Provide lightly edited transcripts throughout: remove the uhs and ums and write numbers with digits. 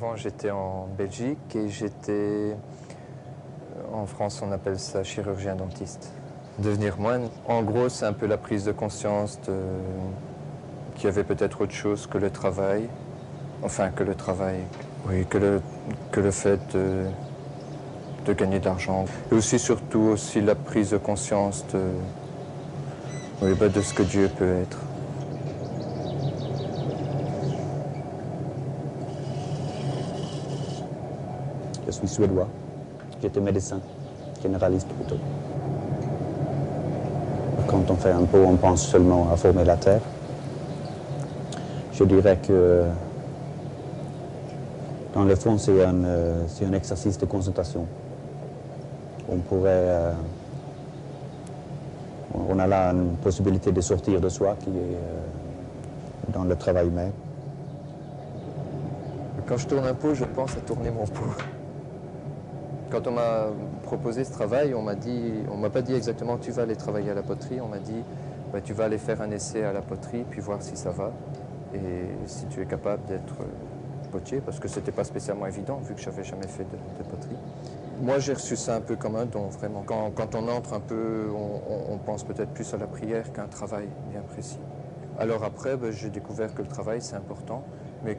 Avant, j'étais en Belgique et j'étais, en France, on appelle ça chirurgien dentiste. Devenir moine, en gros, c'est un peu la prise de conscience qu'il y avait peut-être autre chose que le travail. Enfin, que le travail, oui, que le fait de gagner de l'argent. Et aussi, surtout, aussi la prise de conscience oui, de ce que Dieu peut être. Je suis suédois. J'étais médecin, généraliste plutôt. Quand on fait un pot, on pense seulement à former la terre. Je dirais que dans le fond, c'est un exercice de concentration. On a là une possibilité de sortir de soi qui est dans le travail même. Quand je tourne un pot, je pense à tourner mon pot. Quand on m'a proposé ce travail, on m'a pas dit exactement tu vas aller travailler à la poterie, on m'a dit bah, tu vas aller faire un essai à la poterie puis voir si ça va et si tu es capable d'être potier parce que c'était pas spécialement évident vu que j'avais jamais fait de poterie. Moi j'ai reçu ça un peu comme un don vraiment. Quand on entre un peu, on pense peut-être plus à la prière qu'à un travail bien précis. Alors après, bah, j'ai découvert que le travail c'est important mais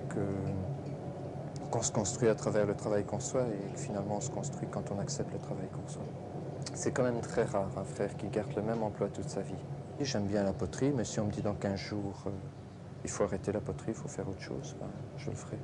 qu'on se construit à travers le travail qu'on soit et que finalement on se construit quand on accepte le travail qu'on soit. C'est quand même très rare un frère qui garde le même emploi toute sa vie. J'aime bien la poterie, mais si on me dit dans 15 jours il faut arrêter la poterie, il faut faire autre chose, ben, je le ferai.